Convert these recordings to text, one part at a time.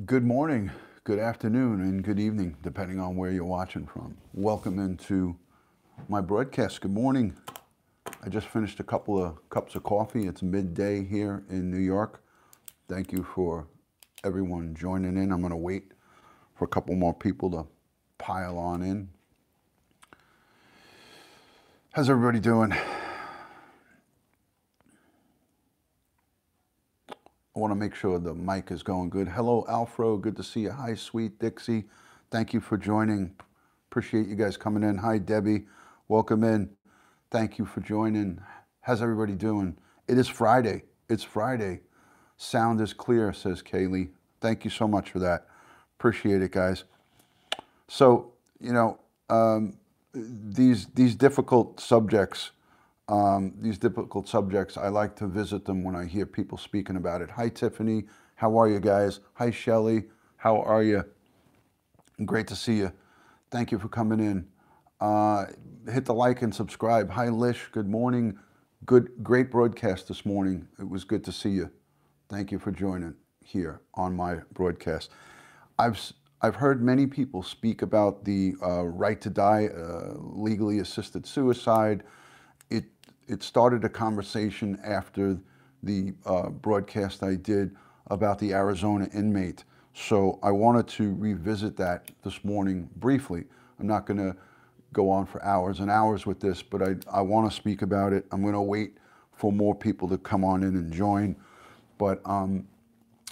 Good morning, good afternoon, and good evening, depending on where you're watching from. Welcome into my broadcast. Good morning. I just finished a couple of cups of coffee. It's midday here in New York. Thank you for everyone joining in. I'm going to wait for a couple more people to pile on in. How's everybody doing? I want to make sure the mic is going good. Hello, Alfro. Good to see you. Hi, Sweet Dixie. Thank you for joining. Appreciate you guys coming in. Hi, Debbie. Welcome in. Thank you for joining. How's everybody doing? It is Friday. It's Friday. Sound is clear, says Kaylee. Thank you so much for that. Appreciate it, guys. So, these difficult subjects, I like to visit them when I hear people speaking about it. Hi, Tiffany. How are you guys? Hi, Shelly. How are you? Great to see you. Thank you for coming in. Hit the like and subscribe. Hi, Lish. Good morning. Great broadcast this morning. It was good to see you. Thank you for joining here on my broadcast. I've heard many people speak about the right to die, legally assisted suicide. It started a conversation after the broadcast I did about the Arizona inmate. So I wanted to revisit that this morning briefly. I'm not going to go on for hours and hours with this, but I want to speak about it. I'm going to wait for more people to come on in and join. But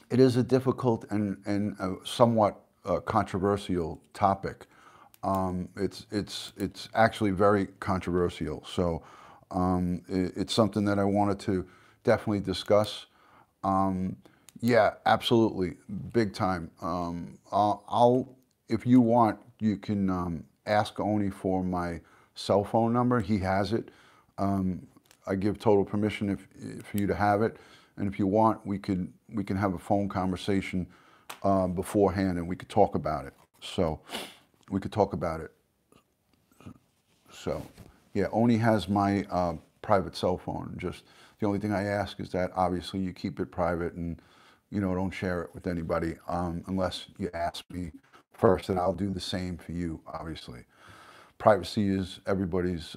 it is a difficult and somewhat controversial topic. It's actually very controversial. So it's something that I wanted to definitely discuss. Yeah, absolutely, big time. If you want, you can ask Oni for my cell phone number. He has it. I give total permission for you to have it, and if you want, we can have a phone conversation beforehand, and we could talk about it. So we could talk about it. So yeah, Oni has my private cell phone. Just the only thing I ask is that obviously you keep it private and don't share it with anybody unless you ask me first, and I'll do the same for you. Obviously, privacy is everybody's.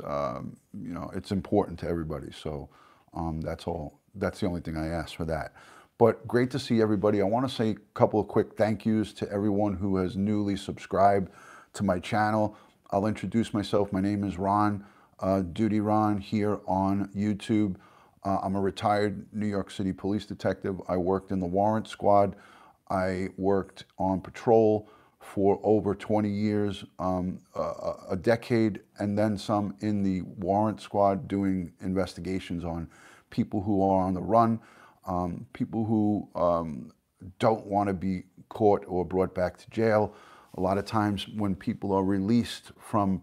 It's important to everybody. So that's all. That's the only thing I ask for that. But great to see everybody. I want to say a couple of quick thank yous to everyone who has newly subscribed to my channel. I'll introduce myself. My name is Ron, Duty Ron, here on YouTube. I'm a retired New York City police detective. I worked in the warrant squad. I worked on patrol for over 20 years, a decade and then some in the warrant squad doing investigations on people who are on the run, people who don't want to be caught or brought back to jail. A lot of times when people are released from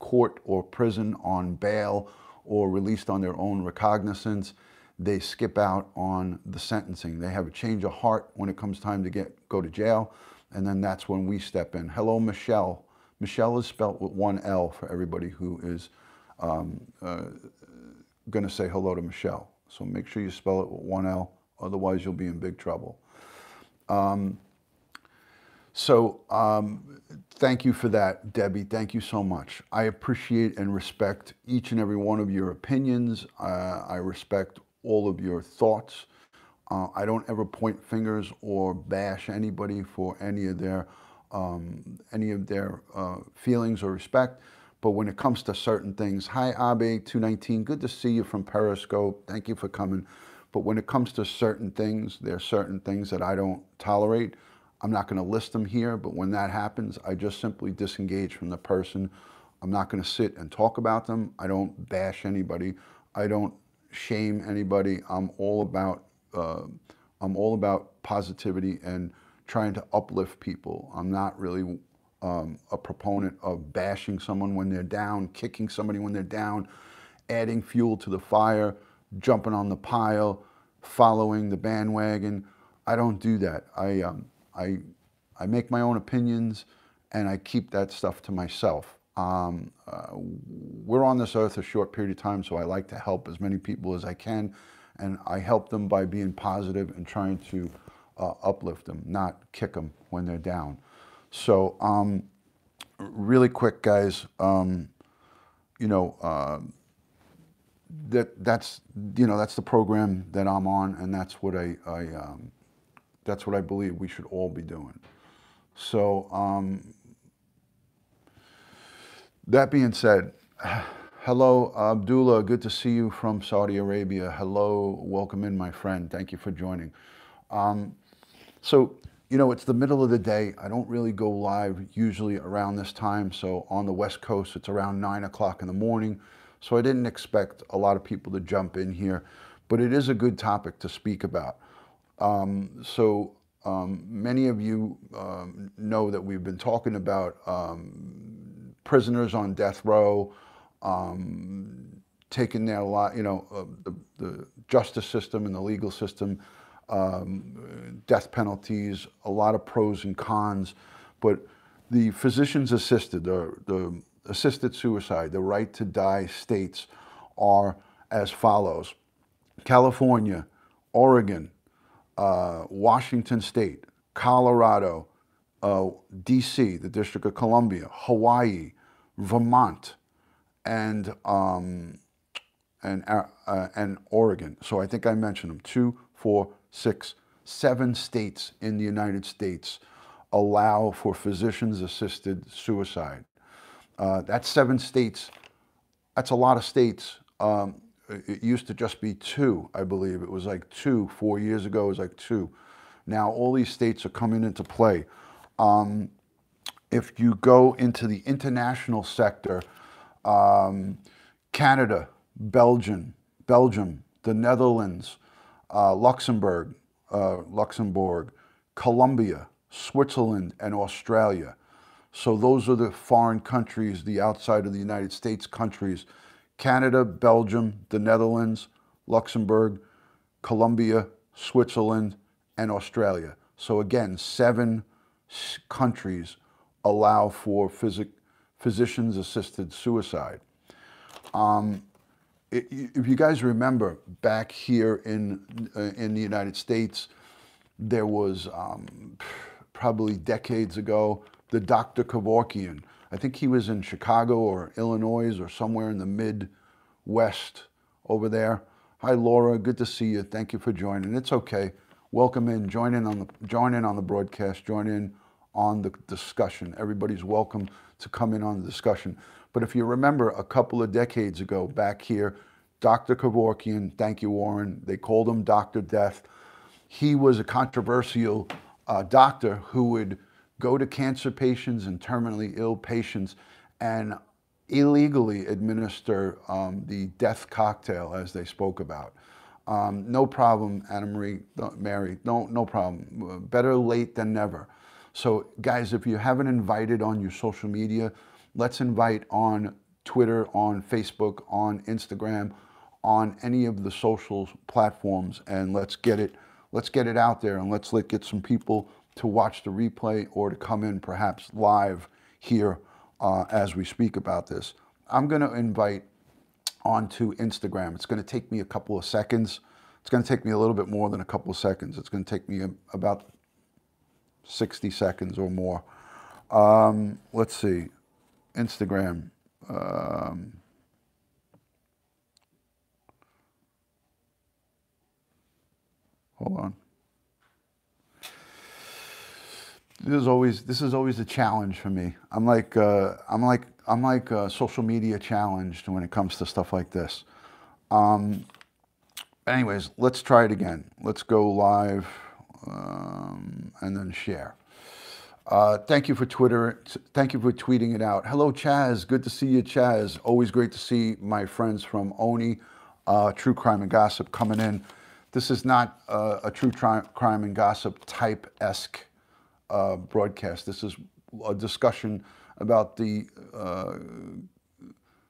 court or prison on bail or released on their own recognizance, they skip out on the sentencing. They have a change of heart when it comes time to go to jail, and then that's when we step in. Hello, Michelle. Michelle is spelt with one L for everybody who is going to say hello to Michelle. So make sure you spell it with one L, otherwise you'll be in big trouble. Thank you for that, Debbie. Thank you so much. I appreciate and respect each and every one of your opinions. I respect all of your thoughts. I don't ever point fingers or bash anybody for any of their feelings or respect. But when it comes to certain things, hi Abe219, good to see you from Periscope. Thank you for coming. But when it comes to certain things, there are certain things that I don't tolerate. I'm not going to list them here, but when that happens, I just simply disengage from the person. I'm not going to sit and talk about them. I don't bash anybody. I don't shame anybody. I'm all about positivity and trying to uplift people. I'm not really a proponent of bashing someone when they're down, kicking somebody when they're down, adding fuel to the fire, jumping on the pile, following the bandwagon. I don't do that. I make my own opinions and I keep that stuff to myself. We're on this earth a short period of time, so I like to help as many people as I can, and I help them by being positive and trying to uplift them, not kick them when they're down. So really quick, guys, you know, that's the program that I'm on, and that's what that's what I believe we should all be doing. So that being said, hello, Abdullah. Good to see you from Saudi Arabia. Hello, welcome in, my friend. Thank you for joining. So, you know, it's the middle of the day. I don't really go live usually around this time. So on the West Coast, it's around 9 o'clock in the morning. So I didn't expect a lot of people to jump in here, but it is a good topic to speak about. Many of you know that we've been talking about prisoners on death row, taking their lot, you know, the justice system and the legal system, death penalties, a lot of pros and cons, but the physician's assisted, the assisted suicide, the right to die states are as follows: California, Oregon, Washington State, Colorado, DC, the District of Columbia, Hawaii, Vermont, and Oregon. So I think I mentioned them. 2, 4, 6, 7 states in the United States allow for physicians-assisted suicide. That's 7 states. That's a lot of states. It used to just be 2, I believe. It was like 2. 4 years ago, it was like 2. Now all these states are coming into play. If you go into the international sector, Canada, Belgium, the Netherlands, Luxembourg, Colombia, Switzerland, and Australia. So those are the foreign countries, the outside of the United States countries: Canada, Belgium, the Netherlands, Luxembourg, Colombia, Switzerland, and Australia. So again, 7 countries allow for physicians-assisted suicide. If you guys remember, back here in the United States, there was probably decades ago, the Dr. Kevorkian. I think he was in Chicago or Illinois or somewhere in the Midwest over there. Hi, Laura. Good to see you. Thank you for joining. It's okay. Welcome in. Join in on the broadcast. Join in on the discussion. Everybody's welcome to come in on the discussion. But if you remember, a couple of decades ago, back here, Dr. Kevorkian, thank you, Warren, they called him Dr. Death. He was a controversial doctor who would go to cancer patients and terminally ill patients and illegally administer the death cocktail, as they spoke about. No problem, Mary, no problem. Better late than never. So guys, if you haven't invited on your social media, let's invite on Twitter, on Facebook, on Instagram, on any of the social platforms, and let's get it out there, and let's get some people to watch the replay or to come in perhaps live here as we speak about this. I'm going to invite onto Instagram. It's going to take me a couple of seconds. It's going to take me a little bit more than a couple of seconds. It's going to take me about 60 seconds or more. Let's see. Instagram. Hold on. This is always a challenge for me. I'm like social media challenged when it comes to stuff like this. Anyways, let's try it again. Let's go live and then share. Thank you for Twitter. Thank you for tweeting it out. Hello, Chaz. Good to see you, Chaz. Always great to see my friends from ONI, True Crime and Gossip, coming in. This is not a true crime and gossip type-esque broadcast. This is a discussion about the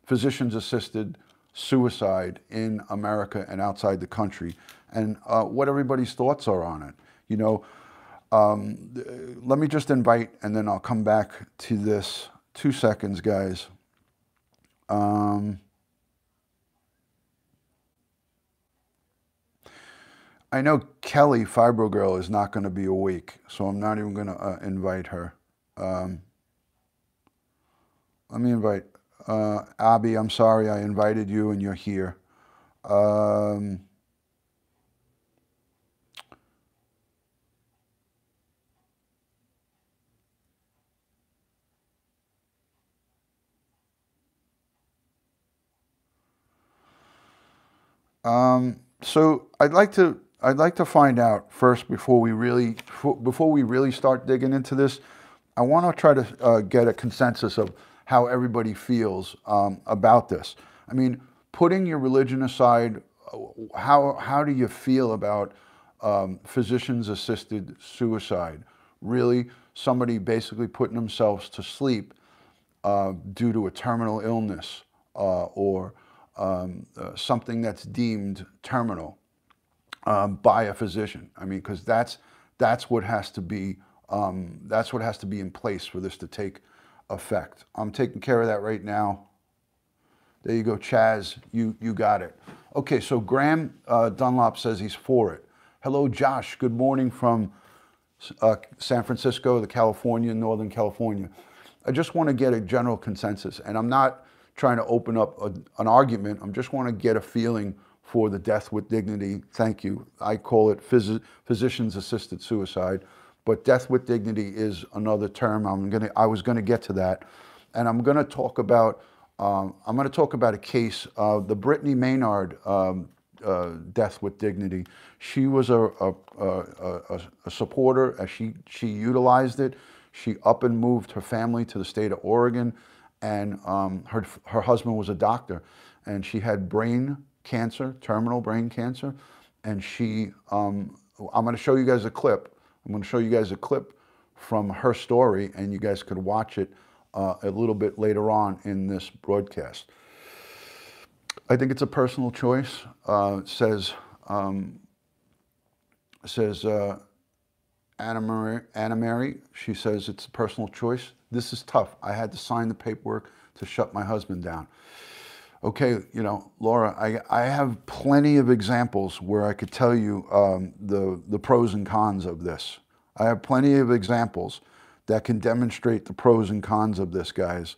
physicians-assisted suicide in America and outside the country, and what everybody's thoughts are on it. You know, let me just invite, and then I'll come back to this. 2 seconds, guys. I know Kelly, Fibro Girl, is not going to be awake, so I'm not even going to invite her. Let me invite Abby. I'm sorry I invited you and you're here. So I'd like to find out first before we really start digging into this. I want to try to get a consensus of how everybody feels about this. I mean, putting your religion aside, how do you feel about physicians-assisted suicide? Really, somebody basically putting themselves to sleep due to a terminal illness or something that's deemed terminal by a physician. I mean, because that's what has to be in place for this to take effect. I'm taking care of that right now. There you go, Chaz. You got it. Okay, so Graham Dunlop says he's for it. Hello, Josh. Good morning from San Francisco, Northern California. I just want to get a general consensus, and I'm not trying to open up an argument. I just want to get a feeling for the death with dignity. Thank you. I call it physicians-assisted suicide, but death with dignity is another term. I was gonna get to that, and I'm gonna talk about a case, the Brittany Maynard death with dignity. She was a supporter. She utilized it. She up and moved her family to the state of Oregon, and her husband was a doctor, and she had brain cancer, terminal brain cancer, and I'm going to show you guys a clip. I'm going to show you guys a clip from her story, and you guys could watch it a little bit later on in this broadcast. I think it's a personal choice. Says Anna Mary, she says it's a personal choice. This is tough. I had to sign the paperwork to shut my husband down. Okay, you know, Laura, I have plenty of examples where I could tell you the pros and cons of this. I have plenty of examples that can demonstrate the pros and cons of this, guys.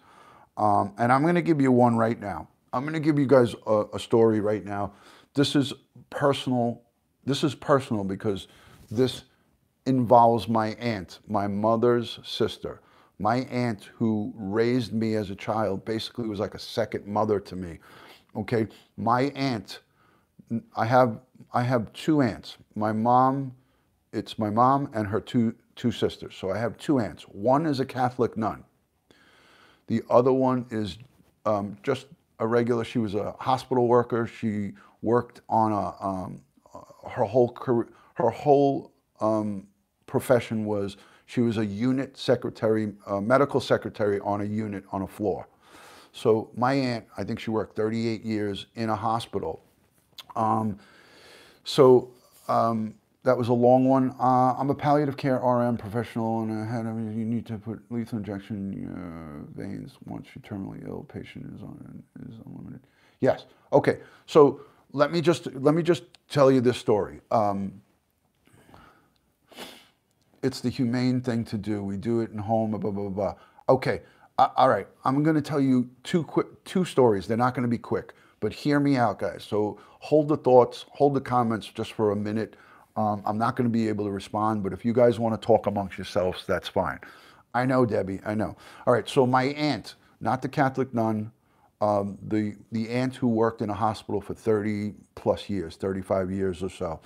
And I'm going to give you one right now. I'm going to give you guys a story right now. This is personal. This is personal because this involves my aunt, my mother's sister. My aunt, who raised me as a child, basically was like a second mother to me. Okay, my aunt, I have two aunts. My mom, it's my mom and her two sisters. So I have two aunts. One is a Catholic nun. The other one is just a regular. She was a hospital worker. She worked on her whole profession was. She was a unit secretary, medical secretary on a unit on a floor. So my aunt, I think she worked 38 years in a hospital. That was a long one. I'm a palliative care RM professional, and I had you need to put lethal injection in your veins once you're terminally ill. Patient is unlimited. Yes. Okay. So let me just tell you this story. It's the humane thing to do. We do it in home, blah, blah, blah, blah. Okay, all right. I'm gonna tell you two stories. They're not gonna be quick, but hear me out, guys. So hold the thoughts, hold the comments just for a minute. I'm not gonna be able to respond, but if you guys wanna talk amongst yourselves, that's fine. I know, Debbie, I know. All right, so my aunt, not the Catholic nun, the aunt who worked in a hospital for 30 plus years, 35 years or so.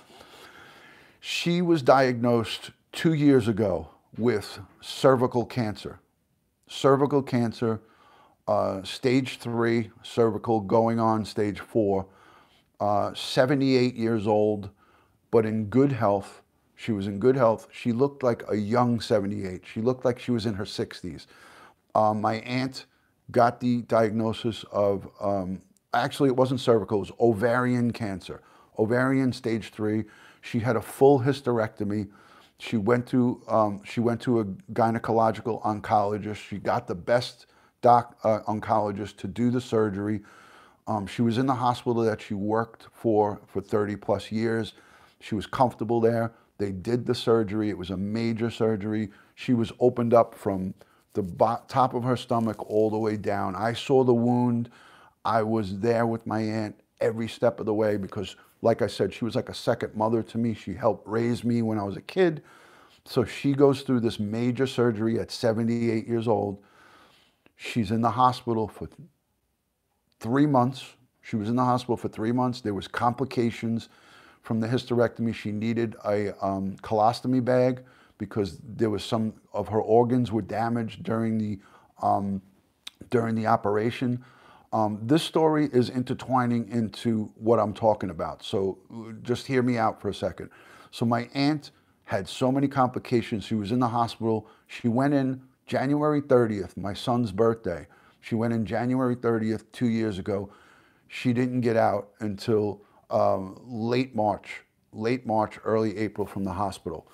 She was diagnosed 2 years ago with cervical cancer. Cervical cancer, stage 3 cervical, going on stage 4, 78 years old, but in good health. She was in good health. She looked like a young 78. She looked like she was in her 60s. My aunt got the diagnosis of, actually it wasn't cervical, it was ovarian cancer. Ovarian stage 3. She had a full hysterectomy. She went to a gynecological oncologist. She got the best oncologist to do the surgery. She was in the hospital that she worked for 30 plus years. She was comfortable there. They did the surgery. It was a major surgery. She was opened up from the top of her stomach all the way down. I saw the wound. I was there with my aunt every step of the way because, like I said, she was like a second mother to me. She helped raise me when I was a kid. So she goes through this major surgery at 78 years old. She's in the hospital for 3 months. She was in the hospital for 3 months. There was complications from the hysterectomy. She needed a colostomy bag because there was some of her organs were damaged during the operation. This story is intertwining into what I'm talking about. So just hear me out for a second. So my aunt had so many complications. She was in the hospital. She went in January 30th, my son's birthday. She went in January 30th, 2 years ago. She didn't get out until late March, early April from the hospital.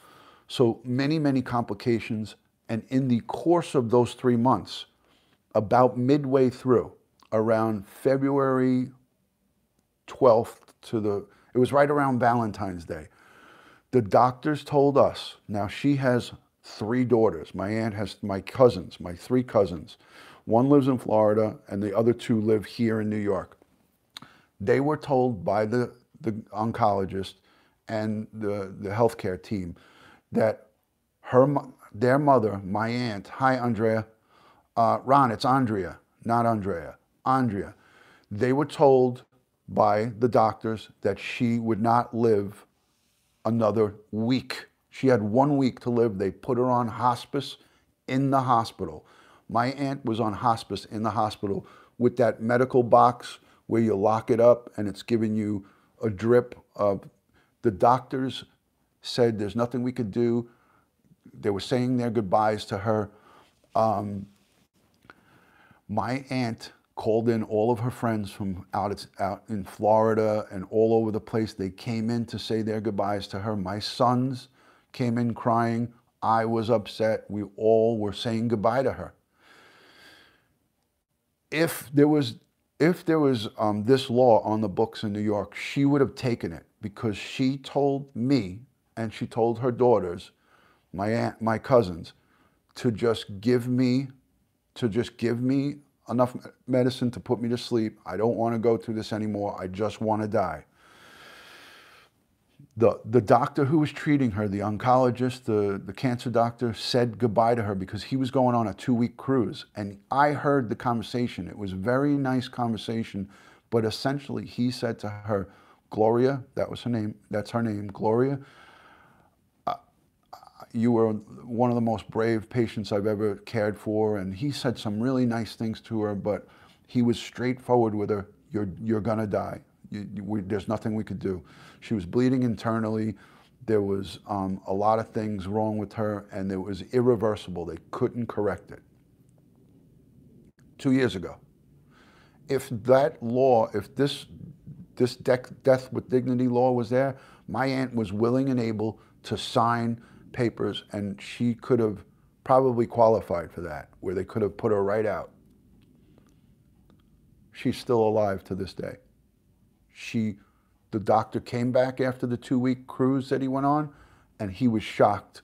So many, many complications. And in the course of those 3 months, about midway through, around February 12th it was right around Valentine's Day, the doctors told us, now she has 3 daughters. My aunt has my 3 cousins. One lives in Florida and the other 2 live here in New York. They were told by the oncologist and the healthcare team that their mother, my aunt, hi Andrea, Ron, it's Andrea, not Andrea, Andrea. They were told by the doctors that she would not live another week. She had 1 week to live. They put her on hospice in the hospital. My aunt was on hospice in the hospital with that medical box where you lock it up and it's giving you a drip of, the doctors said there's nothing we could do. They were saying their goodbyes to her. My aunt called in all of her friends from out in Florida and all over the place. They came in to say their goodbyes to her. My sons came in crying. I was upset. We all were saying goodbye to her. If there was this law on the books in New York, she would have taken it because she told me and she told her daughters, my cousins, to just give me enough medicine to put me to sleep. I don't want to go through this anymore. I just want to die. The doctor who was treating her, the oncologist, the cancer doctor, said goodbye to her because he was going on a 2-week cruise. And I heard the conversation. It was a very nice conversation, but essentially he said to her, Gloria, that was her name, that's her name, Gloria, you were one of the most brave patients I've ever cared for. And he said some really nice things to her, but he was straightforward with her. You're gonna die. There's nothing we could do. She was bleeding internally. There was a lot of things wrong with her, and it was irreversible. They couldn't correct it. 2 years ago. If that law, if this death with dignity law was there, my aunt was willing and able to sign papers, and she could have probably qualified for that, where they could have put her right out. She's still alive to this day. The doctor came back after the 2-week cruise that he went on, and he was shocked.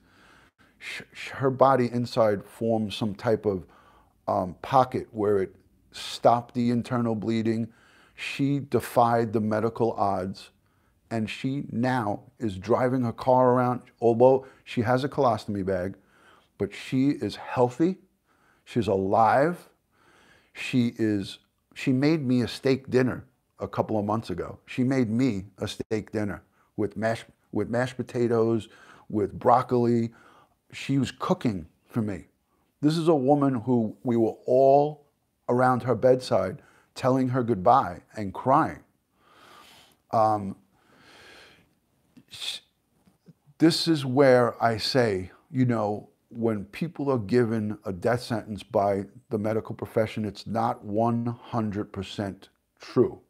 Her body inside formed some type of pocket where it stopped the internal bleeding. She defied the medical odds, and she now is driving her car around, although she has a colostomy bag, but she is healthy, she's alive, she made me a steak dinner a couple of months ago. She made me a steak dinner with mashed potatoes, with broccoli. She was cooking for me. This is a woman who we were all around her bedside telling her goodbye and crying. This is where I say, you know, when people are given a death sentence by the medical profession, it's not 100% true.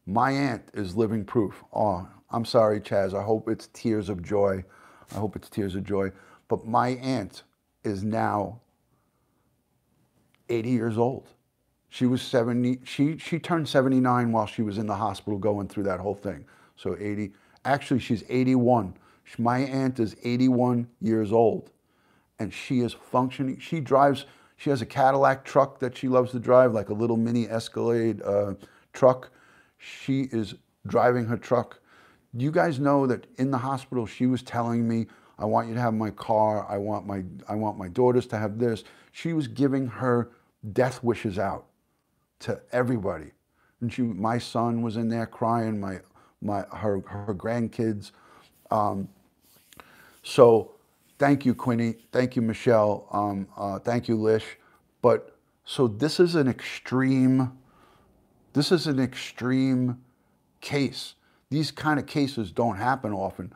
My aunt is living proof. Oh, I'm sorry, Chaz. I hope it's tears of joy. I hope it's tears of joy. But my aunt is now 80 years old. She was 70. She turned 79 while she was in the hospital going through that whole thing. So 80. Actually, she's 81. My aunt is 81 years old, and she is functioning. She drives, she has a Cadillac truck that she loves to drive, like a little mini Escalade truck. She is driving her truck. You guys know that in the hospital, she was telling me, I want you to have my car. I want my daughters to have this. She was giving her death wishes out to everybody. And my son was in there crying, her grandkids. So thank you, Quinny. Thank you, Michelle. Thank you, Lish. But so this is an extreme case. These kind of cases don't happen often.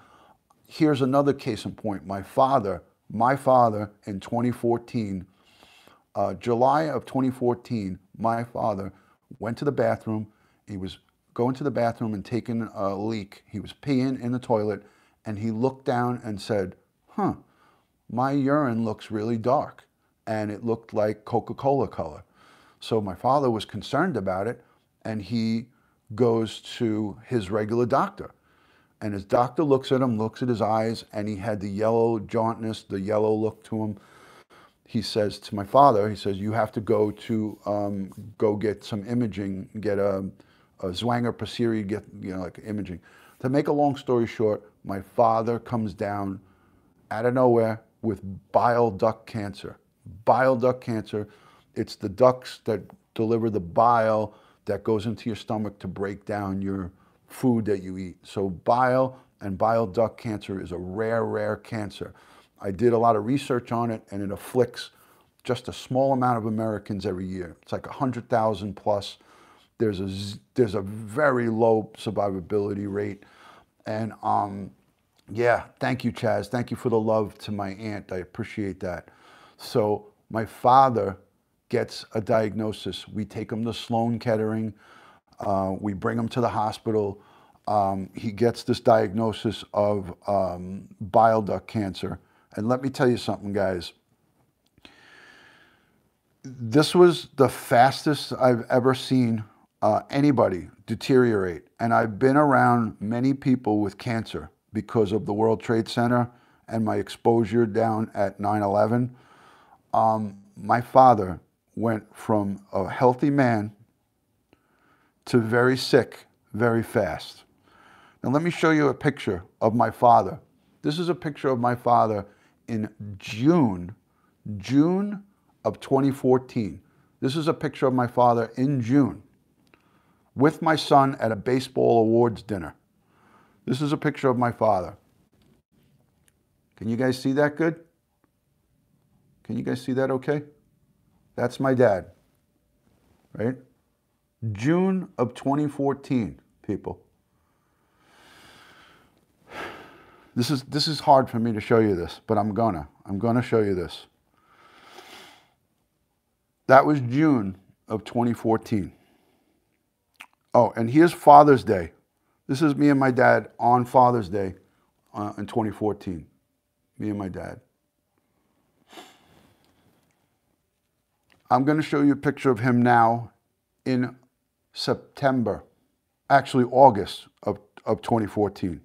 Here's another case in point. My father in 2014, July of 2014, my father went to the bathroom. He was going to the bathroom and taking a leak. He was peeing in the toilet, and he looked down and said, huh, my urine looks really dark. And it looked like Coca-Cola color. So my father was concerned about it, and he goes to his regular doctor. And his doctor looks at him, looks at his eyes, and he had the yellow jaundice, the yellow look to him. He says to my father, he says, you have to go get some imaging, get a Zwanger Paciri, get, like imaging. To make a long story short, my father comes down out of nowhere with bile duct cancer. Bile duct cancer, it's the ducts that deliver the bile that goes into your stomach to break down your food that you eat. So bile and bile duct cancer is a rare, rare cancer. I did a lot of research on it, and it afflicts just a small amount of Americans every year. It's like 100,000 plus. There's a very low survivability rate. And yeah, thank you, Chaz. Thank you for the love to my aunt. I appreciate that. So my father gets a diagnosis. We take him to Sloan Kettering. We bring him to the hospital. He gets this diagnosis of bile duct cancer. And let me tell you something, guys. This was the fastest I've ever seen anybody deteriorate. And I've been around many people with cancer because of the World Trade Center and my exposure down at 9/11. My father went from a healthy man to very sick very fast. Now let me show you a picture of my father. This is a picture of my father in June of 2014. This is a picture of my father in June with my son at a baseball awards dinner. This is a picture of my father. Can you guys see that good? Can you guys see that okay? That's my dad, right? June of 2014, people. This is hard for me to show you this, but I'm gonna show you this. That was June of 2014. Oh, and here's Father's Day. This is me and my dad on Father's Day in 2014. Me and my dad. I'm going to show you a picture of him now in September, actually August of 2014.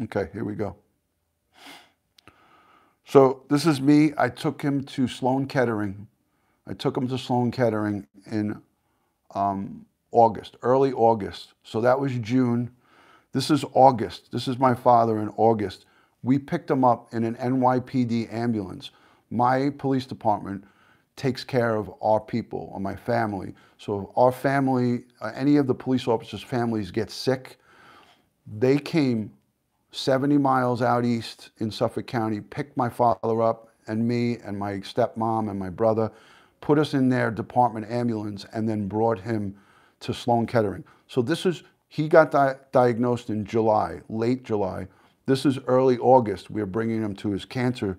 Okay, here we go. So this is me. I took him to Sloan Kettering. I took him to Sloan Kettering in August, early August. So that was June. This is August. This is my father in August. We picked him up in an NYPD ambulance. My police department takes care of our people, or my family. So if our family, any of the police officers' families get sick, they came 70 miles out east in Suffolk County, picked my father up and me and my stepmom and my brother, put us in their department ambulance, and then brought him to Sloan Kettering. So he got diagnosed in July, late July. This is early August. We're bringing him to his cancer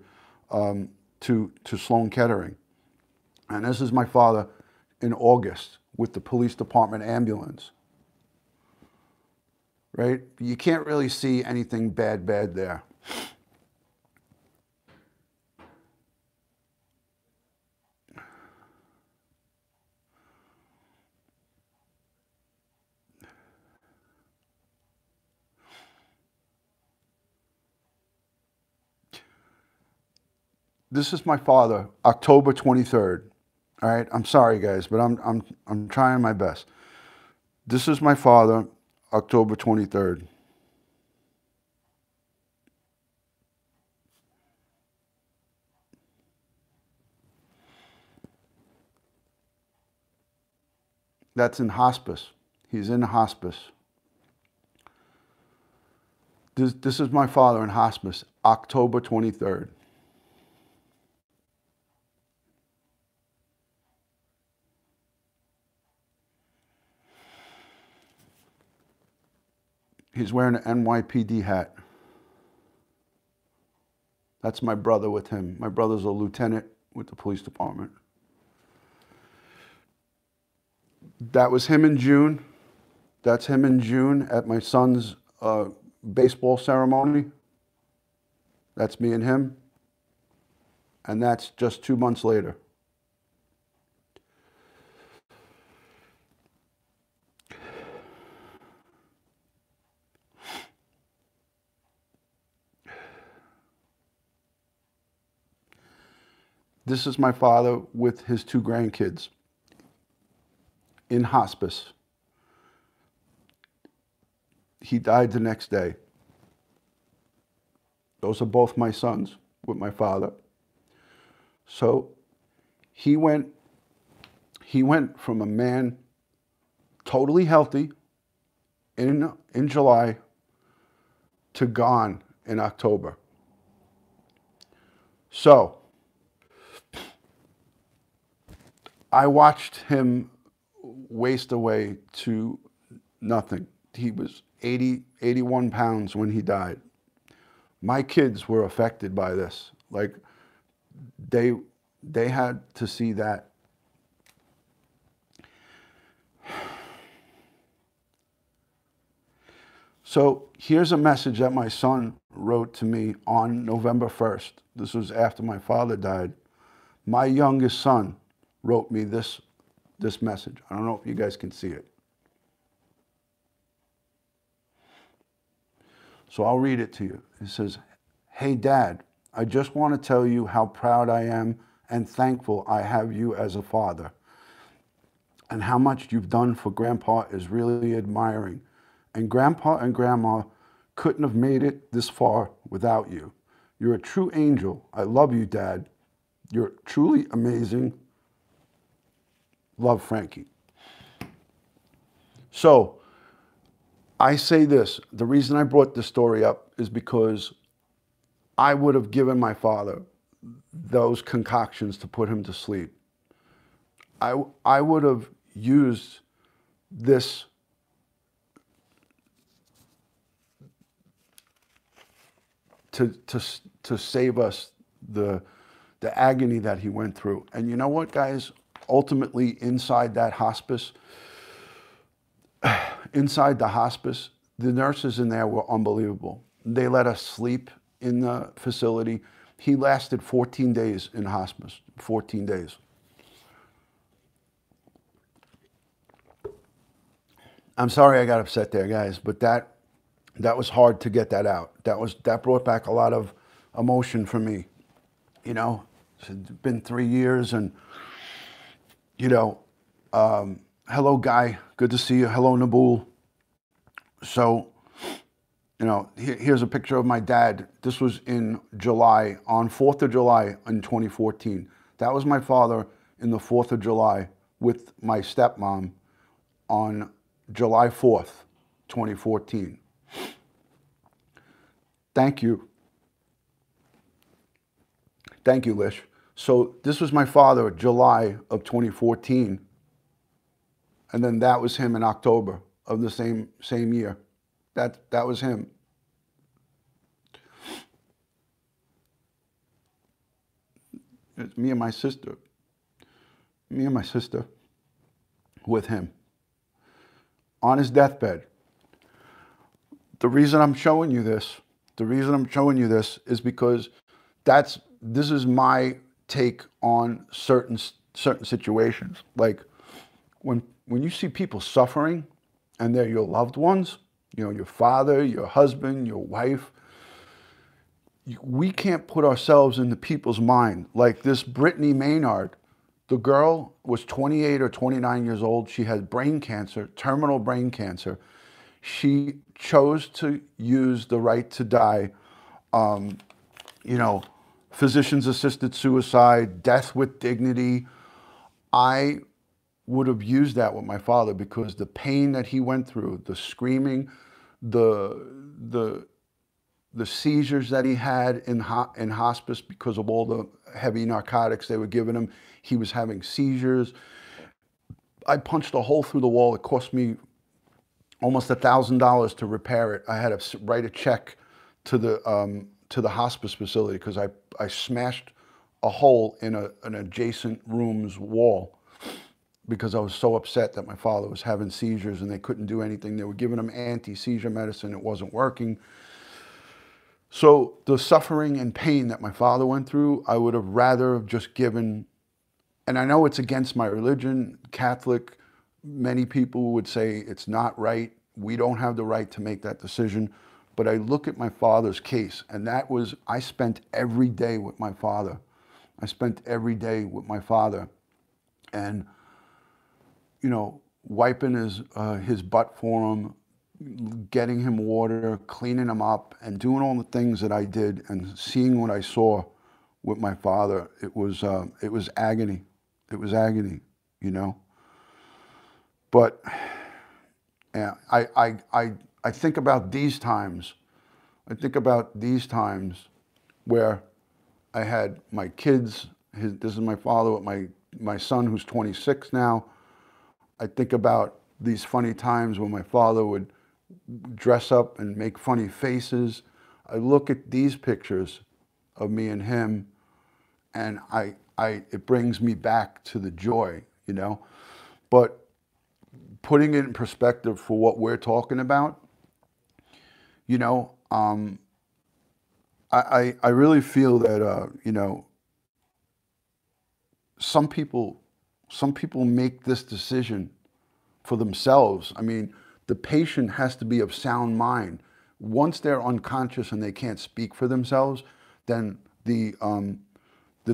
to Sloan Kettering. And this is my father in August with the police department ambulance. Right? You can't really see anything bad there. This is my father, October 23rd. All right, I'm sorry guys, but I'm trying my best. This is my father, October 23rd. That's in hospice. He's in hospice. This is my father in hospice, October 23rd. He's wearing an NYPD hat. That's my brother with him. My brother's a lieutenant with the police department. That was him in June. That's him in June at my son's baseball ceremony. That's me and him. And that's just 2 months later. This is my father with his 2 grandkids in hospice. He died the next day. Those are both my sons with my father. So he went from a man totally healthy in July to gone in October. So I watched him waste away to nothing. He was 81 pounds when he died. My kids were affected by this. Like they had to see that. So here's a message that my son wrote to me on November 1st. This was after my father died. My youngest son wrote me this message. I don't know if you guys can see it. So I'll read it to you. It says, "Hey Dad, I just want to tell you how proud I am and thankful I have you as a father. And how much you've done for Grandpa is really admiring. And Grandpa and Grandma couldn't have made it this far without you. You're a true angel. I love you, Dad. You're truly amazing. Love, Frankie." So I say this, the reason I brought this story up is because I would have given my father those concoctions to put him to sleep. I would have used this to save us the agony that he went through. And you know what, guys? Ultimately, inside that hospice, inside the hospice, the nurses in there were unbelievable. They let us sleep in the facility. He lasted 14 days in hospice, 14 days. I'm sorry I got upset there, guys, but that was hard to get that out. That brought back a lot of emotion for me. You know, it's been 3 years, and you know, hello, Guy. Good to see you. Hello, Nabul. So, you know, here's a picture of my dad. This was in July, on 4th of July in 2014. That was my father in the 4th of July with my stepmom on July 4th, 2014. Thank you. Thank you, Lish. So this was my father, July of 2014. And then that was him in October of the same year. That was him. It's me and my sister. me and my sister, with him on his deathbed. The reason I'm showing you this, is because this is my take on certain situations. Like when you see people suffering and they're your loved ones, you know, your father, your husband, your wife, we can't put ourselves into people's mind. Like this Brittany Maynard, the girl was 28 or 29 years old. She had brain cancer, terminal brain cancer. She chose to use the right to die, you know, physician's assisted suicide, death with dignity. I would have used that with my father because the pain that he went through, the screaming, the seizures that he had in hospice because of all the heavy narcotics they were giving him, he was having seizures. I punched a hole through the wall. It cost me almost $1,000 to repair it. I had to write a check to the hospice facility because I smashed a hole in an adjacent room's wall because I was so upset that my father was having seizures and they couldn't do anything. They were giving him anti-seizure medicine. It wasn't working. So the suffering and pain that my father went through, I would have rather just given, and I know it's against my religion, Catholic, many people would say it's not right. We don't have the right to make that decision. But I look at my father's case, and that was, I spent every day with my father. I spent every day with my father. And, you know, wiping his butt for him, getting him water, cleaning him up, and doing all the things that I did and seeing what I saw with my father, it was agony. It was agony, you know. But yeah, I think about these times. I think about these times where I had my kids. This is my father with my son who's 26 now. I think about these funny times when my father would dress up and make funny faces. I look at these pictures of me and him, and it brings me back to the joy, you know. But putting it in perspective for what we're talking about, you know, I really feel that, you know, some people make this decision for themselves. I mean, the patient has to be of sound mind. Once they're unconscious and they can't speak for themselves, then the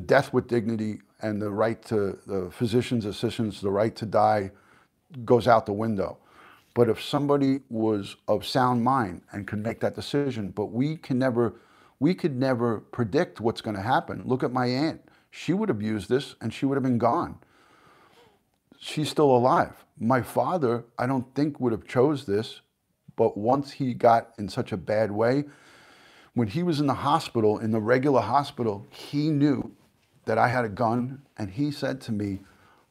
death with dignity and the right to the physician's assistance, the right to die, goes out the window. But if somebody was of sound mind and could make that decision, but we could never predict what's going to happen. Look at my aunt. She would have used this and she would have been gone. She's still alive. My father, I don't think would have chose this, but once he got in such a bad way, when he was in the hospital, in the regular hospital, he knew that I had a gun, and he said to me,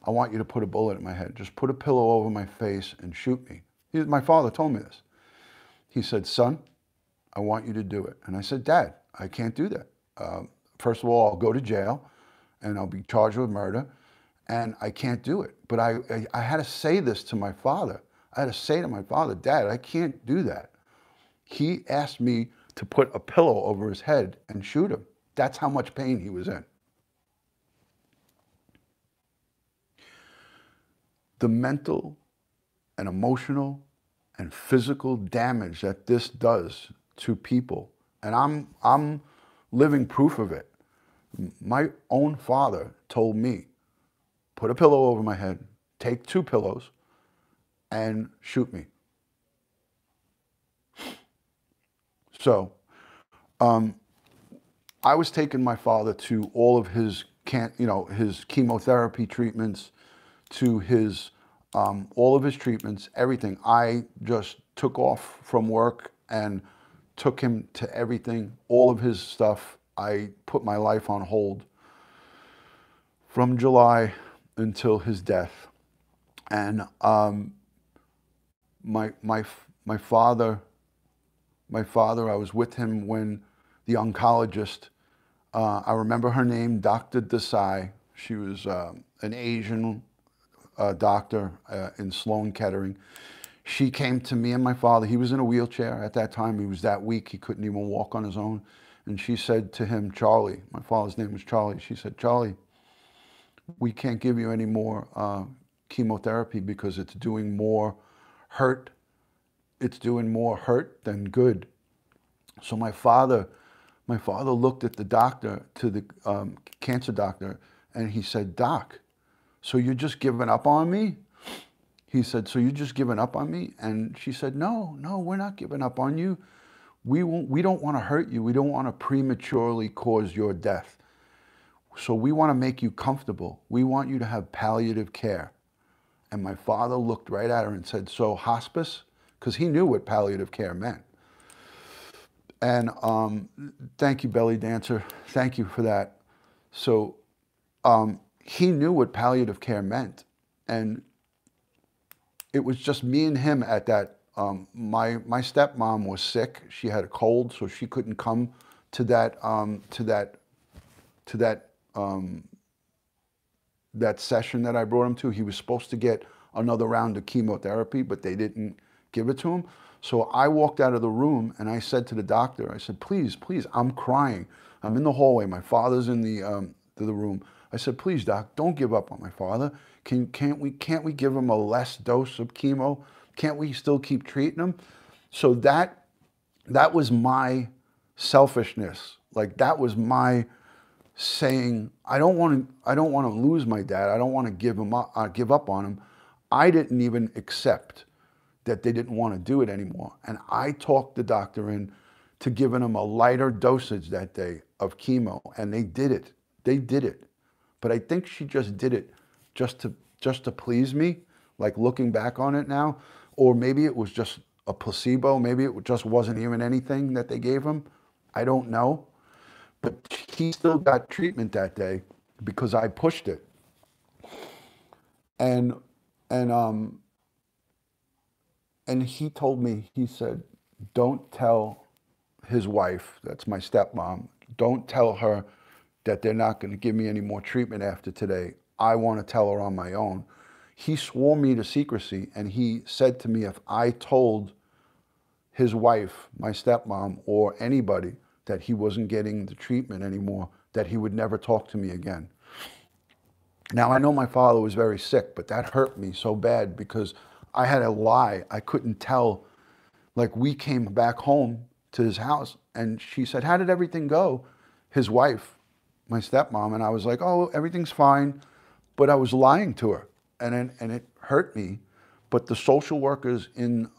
I want you to put a bullet in my head. Just put a pillow over my face and shoot me. My father told me this. He said, son, I want you to do it. And I said, Dad, I can't do that. First of all, I'll go to jail and I'll be charged with murder, and I can't do it. But I had to say this to my father. I had to say to my father, Dad, I can't do that. He asked me to put a pillow over his head and shoot him. That's how much pain he was in. The mental and emotional and physical damage that this does to people, and I'm living proof of it. My own father told me, put a pillow over my head, take 2 pillows, and shoot me. So, I was taking my father to all of his his chemotherapy treatments, to his all of his treatments, everything. I just took off from work and took him to everything, all of his stuff. I put my life on hold from July until his death. And my father, I was with him when the oncologist, I remember her name, Dr. Desai. She was an Asian doctor in Sloan Kettering. She came to me and my father. He was in a wheelchair at that time. He was that weak, he couldn't even walk on his own. And she said to him, Charlie, my father's name was Charlie. She said, Charlie, we can't give you any more chemotherapy because it's doing more hurt. It's doing more hurt than good. So my father looked at the doctor, to the cancer doctor, and he said, Doc, so you're just giving up on me? He said, so you're just giving up on me? And she said, no, we're not giving up on you. We don't want to hurt you. We don't want to prematurely cause your death. So we want to make you comfortable. We want you to have palliative care. And my father looked right at her and said, so hospice? Because he knew what palliative care meant. And thank you, belly dancer. Thank you for that. So he knew what palliative care meant. And it was just me and him at that. My stepmom was sick. She had a cold, so she couldn't come to that that session that I brought him to. He was supposed to get another round of chemotherapy, but they didn't give it to him. So I walked out of the room and I said to the doctor, I said, please, I'm crying. I'm in the hallway. My father's in the room. I said, please, doc, don't give up on my father. Can't we give him a less dose of chemo? Can't we still keep treating him? So that was my selfishness. Like, that was my saying, I don't want to lose my dad. I don't want to give up on him. I didn't even accept that they didn't want to do it anymore. And I talked the doctor into giving him a lighter dosage that day of chemo, and they did it. They did it. But I think she just did it just to please me, like looking back on it now. Or maybe it was just a placebo. Maybe it just wasn't even anything that they gave him. I don't know. But he still got treatment that day because I pushed it. And he told me, he said, don't tell his wife, that's my stepmom, don't tell her that they're not going to give me any more treatment after today. I want to tell her on my own. He swore me to secrecy, and he said to me if I told his wife, my stepmom, or anybody that he wasn't getting the treatment anymore, that he would never talk to me again. Now, I know my father was very sick, but that hurt me so bad because I had to lie. I couldn't tell. Like, we came back home to his house, and she said, how did everything go? His wife, my stepmom, and I was like, oh, everything's fine. But I was lying to her, and it hurt me. But the social workers in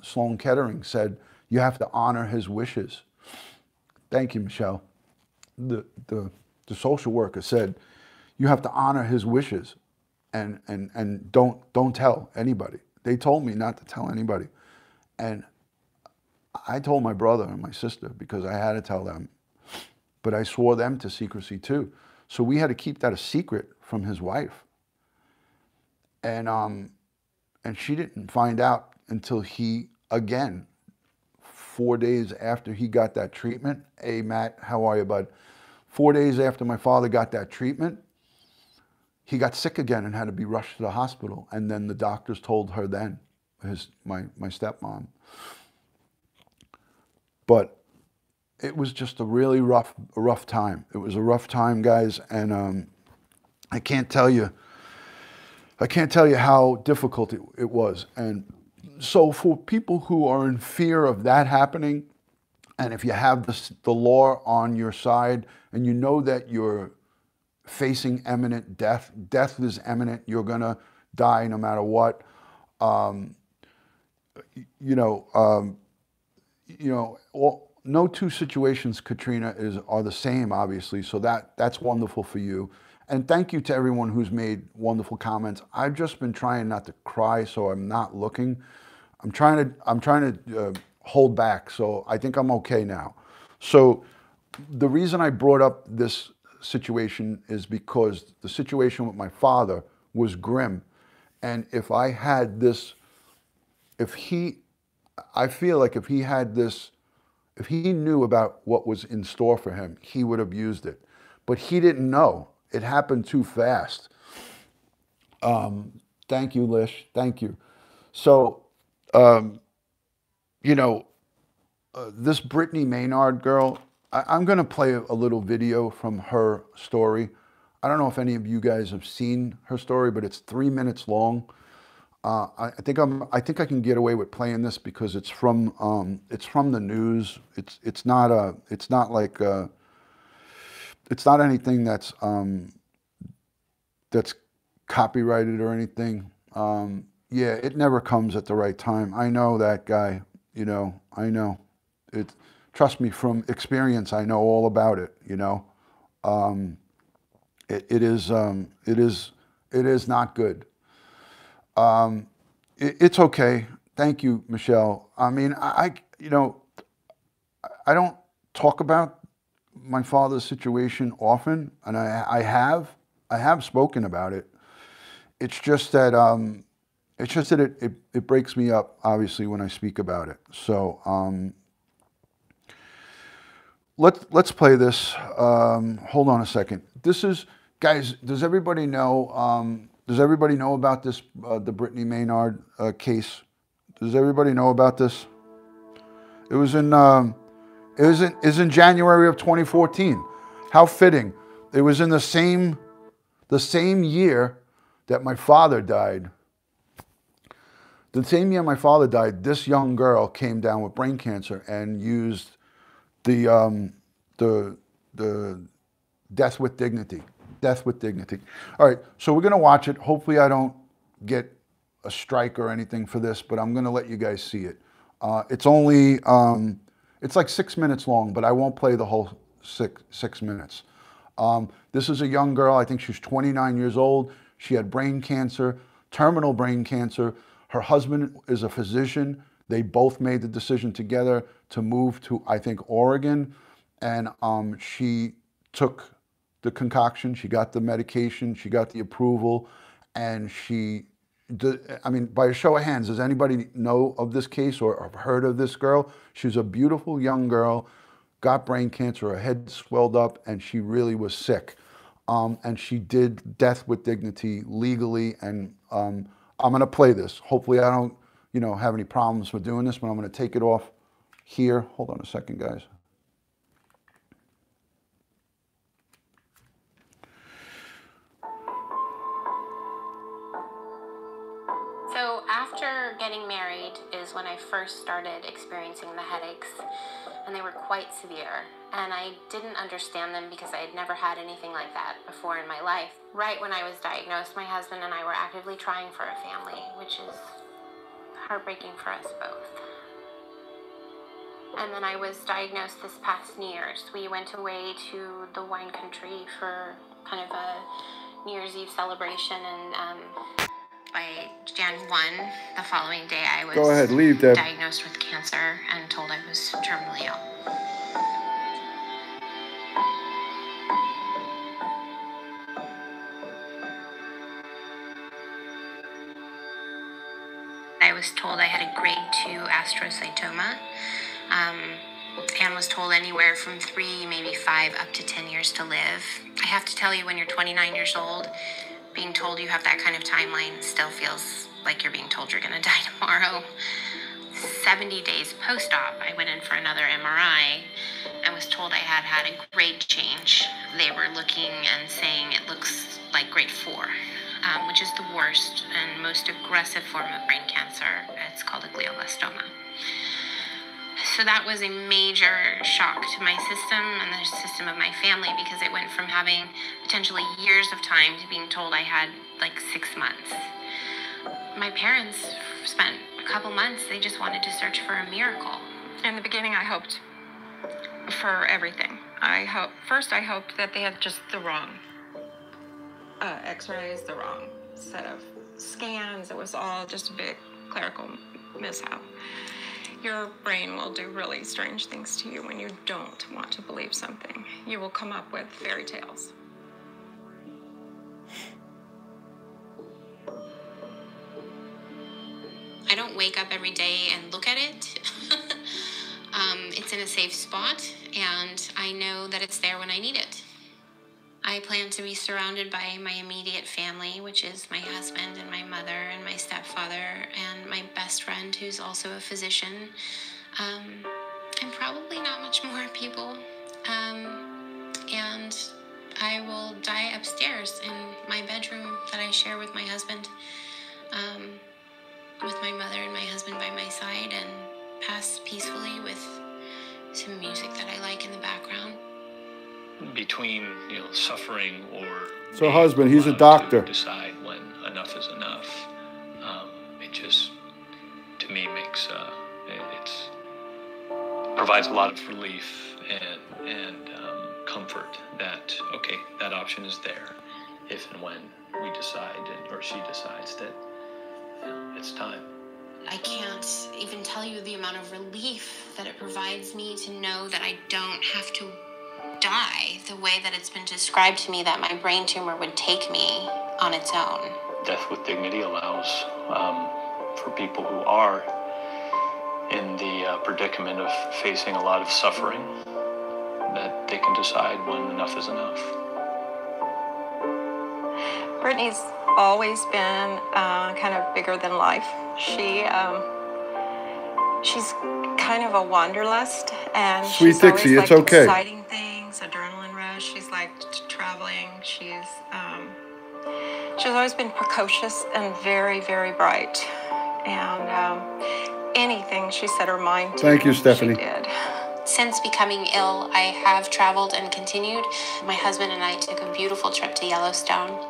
Sloan Kettering said, you have to honor his wishes. Thank you, Michelle. The social worker said, you have to honor his wishes and don't tell anybody. They told me not to tell anybody. And I told my brother and my sister because I had to tell them. But I swore them to secrecy too. So we had to keep that a secret from his wife. And she didn't find out until he, again, 4 days after he got that treatment. Hey, Matt, how are you, bud? 4 days after my father got that treatment, he got sick again and had to be rushed to the hospital. And then the doctors told her then, my stepmom. But it was just a really rough time. It was a rough time, guys. And I can't tell you how difficult it was. And so for people who are in fear of that happening, and if you have the law on your side and you know that you're facing imminent death is imminent, you're gonna die no matter what, no two situations, Katrina, are the same, obviously, so that's wonderful for you. And thank you to everyone who's made wonderful comments. I've just been trying not to cry, so I'm not looking. I'm trying to hold back, so I think I'm okay now. So the reason I brought up this situation is because the situation with my father was grim. And if I had this, I feel like if he had this, if he knew about what was in store for him, he would have used it. But he didn't know. it happened too fast. Thank you, Lish. Thank you. So, you know, this Brittany Maynard girl, I'm going to play a little video from her story. I don't know if any of you guys have seen her story, but it's 3 minutes long. I think I can get away with playing this because it's from the news. It's not like it's not anything that's copyrighted or anything. Yeah, it never comes at the right time. I know that guy. You know, I know it. Trust me, from experience, I know all about it. You know, it is not good. It's okay. Thank you, Michelle. I mean, you know, I don't talk about my father's situation often, and I have spoken about it. It's just that it breaks me up, obviously, when I speak about it. So let's play this. Hold on a second. This is, guys. Does everybody know? Does everybody know about this, the Brittany Maynard case? Does everybody know about this? It was in January of 2014. How fitting! It was in the same year that my father died. The same year my father died, this young girl came down with brain cancer and used the Death with Dignity. Death with Dignity. All right, so we're gonna watch it. Hopefully I don't get a strike or anything for this, but I'm gonna let you guys see it. It's only, it's like 6 minutes long, but I won't play the whole six minutes. This is a young girl, I think she's 29 years old. She had brain cancer, terminal brain cancer. Her husband is a physician. They both made the decision together to move to, I think, Oregon. And she took the concoction, she got the medication, she got the approval, and I mean, by a show of hands, does anybody know of this case or have heard of this girl? She's a beautiful young girl, got brain cancer, her head swelled up, and she really was sick. And she did Death with Dignity legally, and I'm gonna play this. Hopefully I don't, you know, have any problems with doing this, but I'm gonna take it off here. Hold on a second, guys. So after getting married is when I first started experiencing the headaches, and they were quite severe. And I didn't understand them because I had never had anything like that before in my life. Right when I was diagnosed, my husband and I were actively trying for a family, which is heartbreaking for us both. And then I was diagnosed this past New Year's. We went away to the wine country for kind of a New Year's Eve celebration, and by Jan 1, the following day, I was diagnosed with cancer and told I was terminally ill. I was told I had a grade 2 astrocytoma, and was told anywhere from 3, maybe 5, up to 10 years to live. I have to tell you, when you're 29 years old, being told you have that kind of timeline still feels like you're being told you're going to die tomorrow. 70 days post-op, I went in for another MRI and was told I had had a grade change. They were looking and saying it looks like grade 4, which is the worst and most aggressive form of brain cancer. It's called a glioblastoma. So that was a major shock to my system and the system of my family, because it went from having potentially years of time to being told I had like 6 months. My parents spent a couple months, they just wanted to search for a miracle. In the beginning, I hoped for everything. I hoped that they had just the wrong x-rays, the wrong set of scans. It was all just a big clerical mishap. Your brain will do really strange things to you when you don't want to believe something. You will come up with fairy tales. I don't wake up every day and look at it. It's in a safe spot, and I know that it's there when I need it. I plan to be surrounded by my immediate family, which is my husband and my mother and my stepfather and my best friend, who's also a physician, and probably not much more people. And I will die upstairs in my bedroom that I share with my husband, with my mother and my husband by my side, and pass peacefully with some music that I like in the background. Between, suffering or So husband, he's a allowed doctor. to decide when enough is enough. It just, to me, makes it's provides a lot of relief and comfort that, okay, that option is there if and when we decide, or she decides that it's time. I can't even tell you the amount of relief that it provides me to know that I don't have to die the way that it's been described to me that my brain tumor would take me on its own. Death with Dignity allows for people who are in the predicament of facing a lot of suffering that they can decide when enough is enough. Brittany's always been kind of bigger than life. She's kind of a wanderlust, and Sweet she's Dixie, always it's okay. exciting things, adrenaline rush. She's liked traveling. She's always been precocious and very, very bright. And anything she set her mind to, Thank you, Stephanie. she did. Since becoming ill, I have traveled and continued. My husband and I took a beautiful trip to Yellowstone.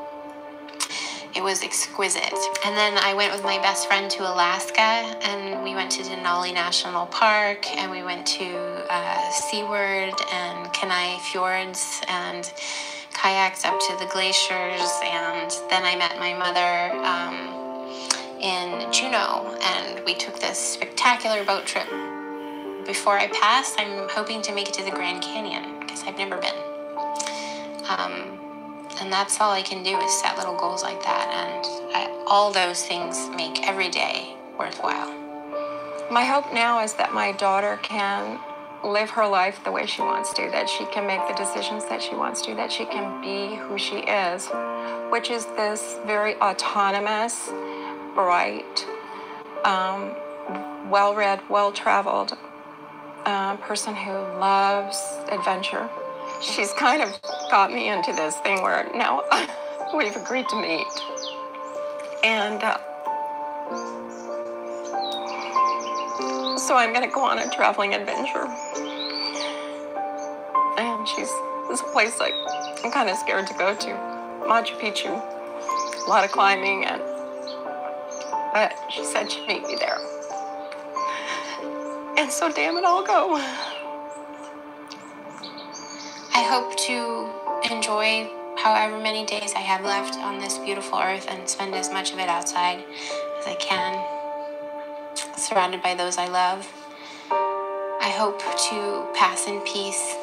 It was exquisite. And then I went with my best friend to Alaska, and we went to Denali National Park, and we went to Seaward and Kenai Fjords, and kayaked up to the glaciers. And then I met my mother in Juneau, and we took this spectacular boat trip. Before I pass, I'm hoping to make it to the Grand Canyon, because I've never been. And that's all I can do is set little goals like that. And all those things make every day worthwhile. My hope now is that my daughter can live her life the way she wants to, that she can make the decisions that she wants to, that she can be who she is, which is this very autonomous, bright, well-read, well-traveled person who loves adventure. She's kind of got me into this thing where now we've agreed to meet. And so I'm going to go on a traveling adventure. And there's a place I'm kind of scared to go to, Machu Picchu. A lot of climbing, but she said she'd meet me there. And so damn it, I'll go. I hope to enjoy however many days I have left on this beautiful earth and spend as much of it outside as I can, surrounded by those I love. I hope to pass in peace.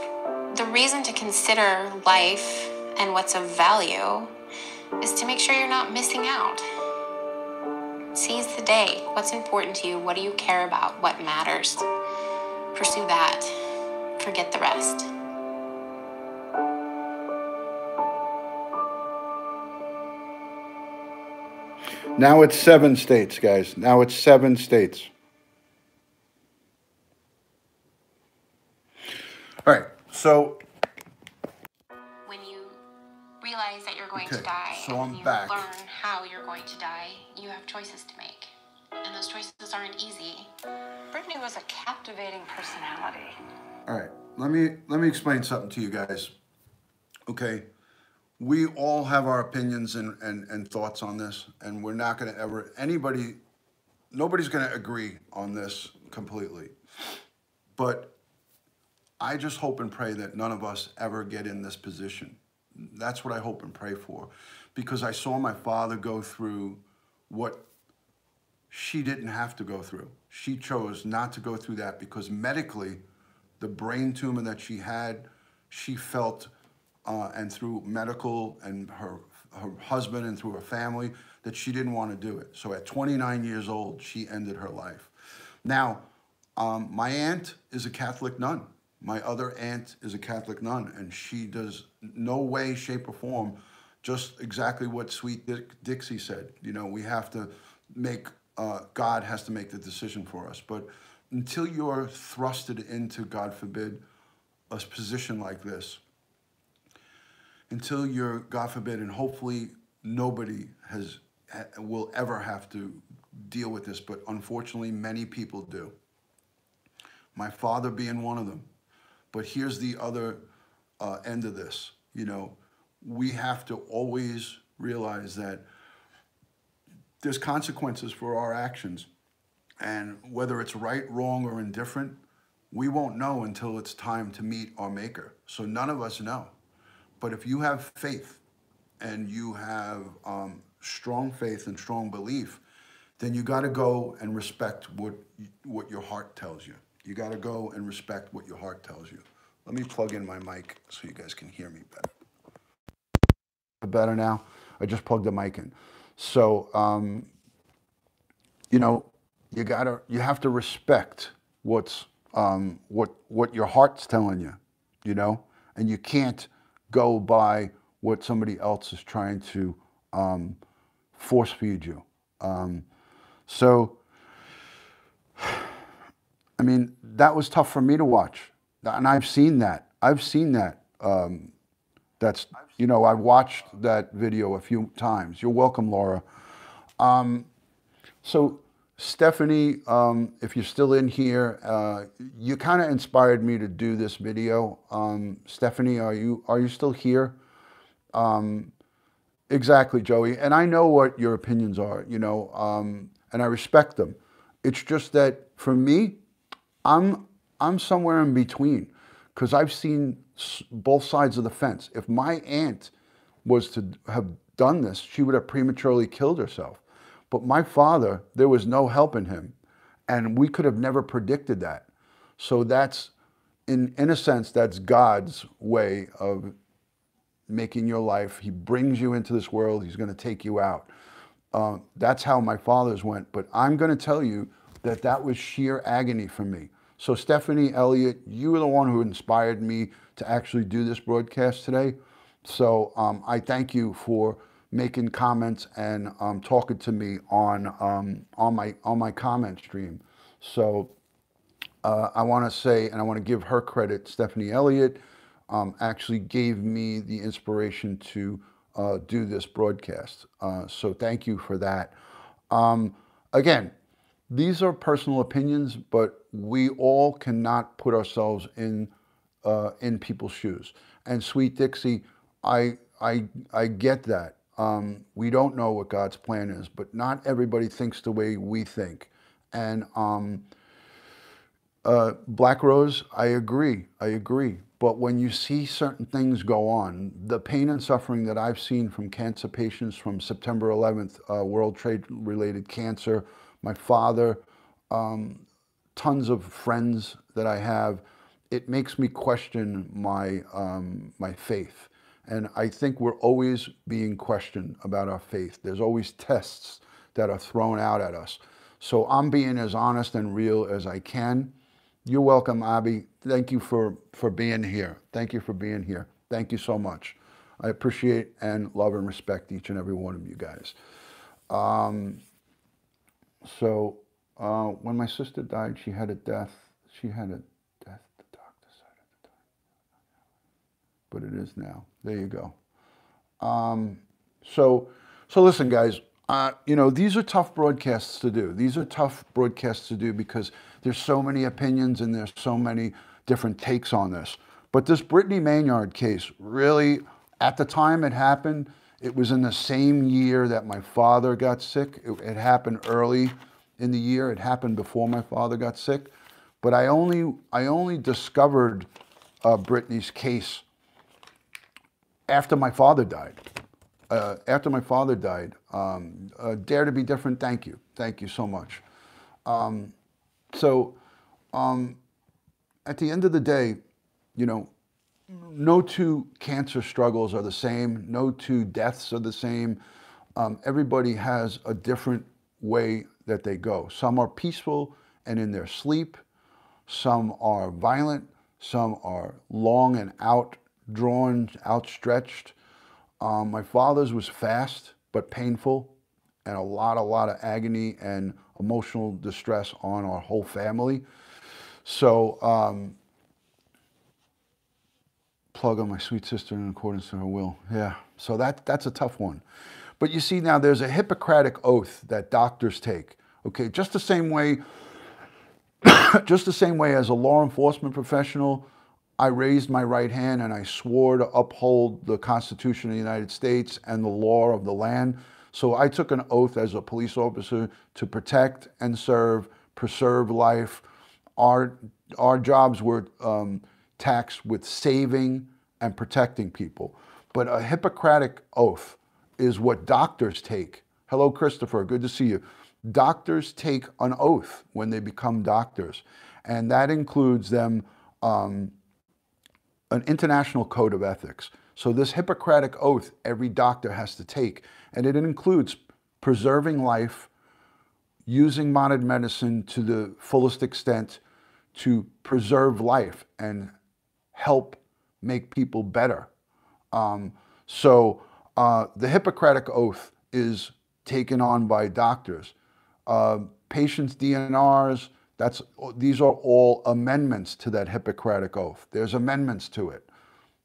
The reason to consider life and what's of value is to make sure you're not missing out. Seize the day. What's important to you? What do you care about? What matters? Pursue that. Forget the rest. Now it's 7 states, guys. Now it's 7 states. All right, so When you realize that you're going Okay, to die, so and I'm you back. learn how you're going to die, you have choices to make. And those choices aren't easy. Brittany was a captivating personality. all right, let me explain something to you guys. Okay, we all have our opinions and thoughts on this, and we're not going to ever nobody's going to agree on this completely. But I just hope and pray that none of us ever get in this position. That's what I hope and pray for, because I saw my father go through what she didn't have to go through. She chose not to go through that because medically, the brain tumor that she had, she felt, and through medical and her husband and through her family, that she didn't want to do it. So at 29 years old, she ended her life. Now, my aunt is a Catholic nun. My other aunt is a Catholic nun, and she does no way, shape, or form, just exactly what Sweet Dixie said. You know, we have to make, God has to make the decision for us. But until you're thrusted into, God forbid, a position like this, until you're, God forbid, and hopefully nobody will ever have to deal with this, but unfortunately many people do. My father being one of them. But here's the other end of this. You know, we have to always realize that there's consequences for our actions. And whether it's right, wrong, or indifferent, we won't know until it's time to meet our Maker. So none of us know. But if you have faith and you have strong faith and strong belief, then you got to go and respect what your heart tells you. You got to go and respect what your heart tells you. Let me plug in my mic so you guys can hear me better. Better now? I just plugged the mic in. So, you know, you have to respect what your heart's telling you, you know, and you can't go by what somebody else is trying to force feed you. So, I mean, that was tough for me to watch, and I've seen that. That's, you know, I've watched that video a few times. You're welcome, Laura. So Stephanie, if you're still in here, you kind of inspired me to do this video. Stephanie, are you still here? Exactly, Joey. And I know what your opinions are, you know, and I respect them. It's just that for me, I'm somewhere in between, because I've seen both sides of the fence. If my aunt was to have done this, she would have prematurely killed herself. But my father, there was no helping him, and we could have never predicted that. So that's, in a sense, that's God's way of making your life. He brings you into this world. He's going to take you out. That's how my father's went. But I'm going to tell you that that was sheer agony for me. So Stephanie Elliott, you were the one who inspired me to actually do this broadcast today. So I thank you for making comments and talking to me on my comment stream. So I want to say, and I want to give her credit, Stephanie Elliott actually gave me the inspiration to do this broadcast. So thank you for that. Again, these are personal opinions, but we all cannot put ourselves in people's shoes. And Sweet Dixie, I get that. We don't know what God's plan is, but not everybody thinks the way we think. And Black Rose, I agree. But when you see certain things go on, the pain and suffering that I've seen from cancer patients from September 11th, World Trade related cancer, my father, tons of friends that I have, it makes me question my faith. And I think we're always being questioned about our faith. There's always tests that are thrown out at us. So I'm being as honest and real as I can. You're welcome, Abby. Thank you for being here. Thank you for being here. Thank you so much. I appreciate and love and respect each and every one of you guys. So when my sister died, she had a death. The doctor said at the time. But it is now. There you go. So listen, guys. You know, these are tough broadcasts to do. These are tough broadcasts to do because there's so many opinions and there's so many different takes on this. But this Brittany Maynard case, really, at the time it happened, it was in the same year that my father got sick. It happened early in the year. It happened before my father got sick. But I only discovered Brittany's case after my father died. After my father died, Dare to Be Different, thank you. Thank you so much. At the end of the day, you know, no two cancer struggles are the same. No two deaths are the same. Everybody has a different way that they go. Some are peaceful and in their sleep. Some are violent. Some are long and outdrawn, outstretched. My father's was fast but painful, and a lot of agony and emotional distress on our whole family. So, plug on my sweet sister in accordance to her will. Yeah, so that's a tough one. But you see now, there's a Hippocratic oath that doctors take. Okay, just the same way as a law enforcement professional, I raised my right hand and I swore to uphold the Constitution of the United States and the law of the land. So I took an oath as a police officer to protect and serve, preserve life. Our jobs were taxed with saving and protecting people. But a Hippocratic oath is what doctors take. Hello, Christopher, good to see you. Doctors take an oath when they become doctors, and that includes them an international code of ethics. So this Hippocratic oath every doctor has to take, and it includes preserving life, using modern medicine to the fullest extent to preserve life and help make people better. The Hippocratic oath is taken on by doctors. Patients' DNRs, these are all amendments to that Hippocratic oath. There's amendments to it.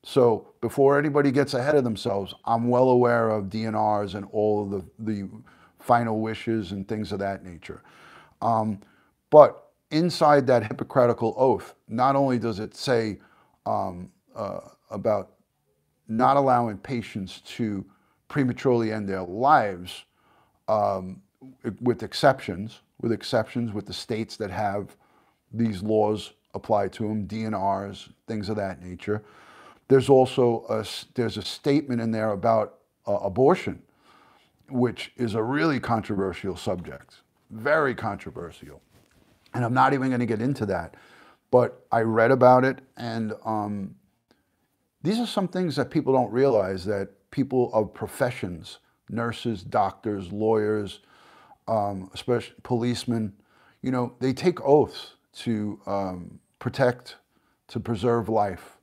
So before anybody gets ahead of themselves, I'm well aware of DNRs and all of the final wishes and things of that nature. But inside that Hippocratical oath, not only does it say about not allowing patients to prematurely end their lives, with exceptions with the states that have these laws applied to them, DNRs, things of that nature. There's also there's a statement in there about abortion, which is a really controversial subject, very controversial. And I'm not even going to get into that, but I read about it, and these are some things that people don't realize, that people of professions, nurses, doctors, lawyers, especially policemen, you know, they take oaths to protect, to preserve life.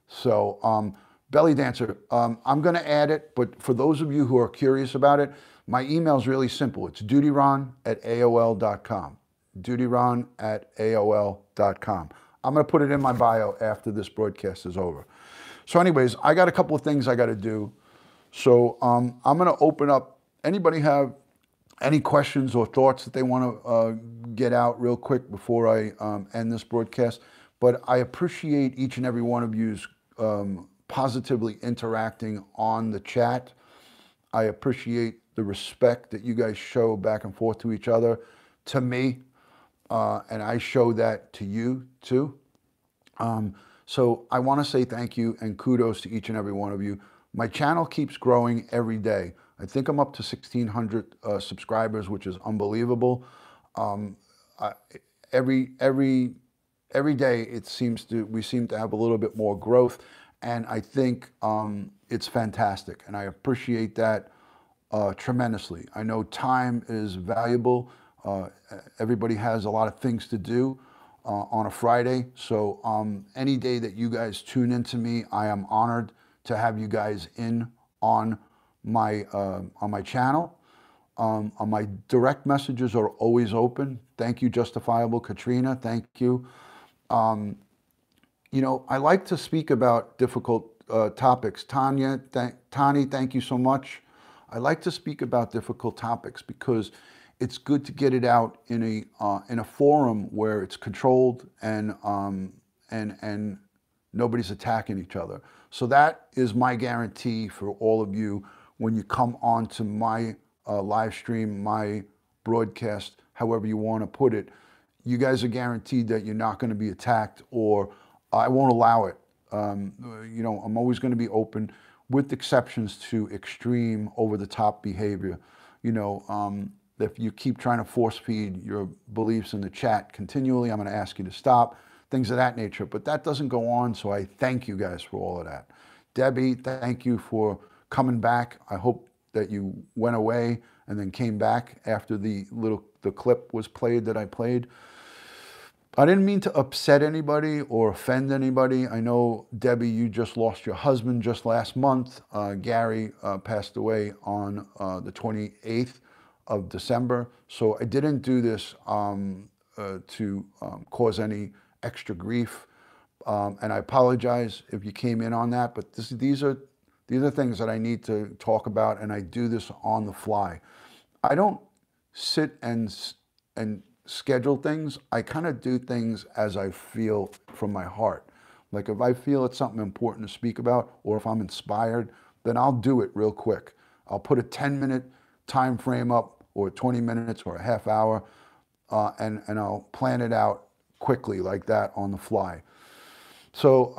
So, Belly Dancer, I'm going to add it, but for those of you who are curious about it, my email is really simple. It's dutyron@aol.com. dutyron@aol.com. I'm going to put it in my bio after this broadcast is over. So anyways, I got a couple of things I got to do. So I'm going to open up. Anybody have any questions or thoughts that they want to get out real quick before I end this broadcast? But I appreciate each and every one of you's positively interacting on the chat. I appreciate the respect that you guys show back and forth to each other, to me, and I show that to you too. So I want to say thank you and kudos to each and every one of you. My channel keeps growing every day. I think I'm up to 1,600 subscribers, which is unbelievable. Every day we seem to have a little bit more growth, and I think it's fantastic, and I appreciate that tremendously. I know time is valuable. Everybody has a lot of things to do on a Friday, so any day that you guys tune into me, I am honored to have you guys in on my channel. My direct messages are always open. Thank you, Justifiable Katrina. Thank you. You know, I like to speak about difficult topics. Tani, thank you so much. I like to speak about difficult topics because it's good to get it out in a forum where it's controlled and nobody's attacking each other. So that is my guarantee for all of you when you come on to my live stream, my broadcast, however you want to put it. You guys are guaranteed that you're not going to be attacked, or I won't allow it. You know, I'm always going to be open, with exceptions to extreme, over-the-top behavior. You know, if you keep trying to force feed your beliefs in the chat continually, I'm going to ask you to stop, things of that nature. But that doesn't go on, so I thank you guys for all of that. Debbie, thank you for coming back. I hope that you went away and then came back after the clip was played that I played. I didn't mean to upset anybody or offend anybody. I know, Debbie, you just lost your husband just last month. Gary passed away on the 28th of December. So I didn't do this to cause any extra grief. And I apologize if you came in on that, but these are things that I need to talk about, and I do this on the fly. I don't sit and schedule things. I kind of do things as I feel from my heart. Like if I feel it's something important to speak about, or if I'm inspired, then I'll do it real quick. I'll put a 10-minute time frame up, or 20 minutes, or a half hour, and I'll plan it out quickly like that on the fly. So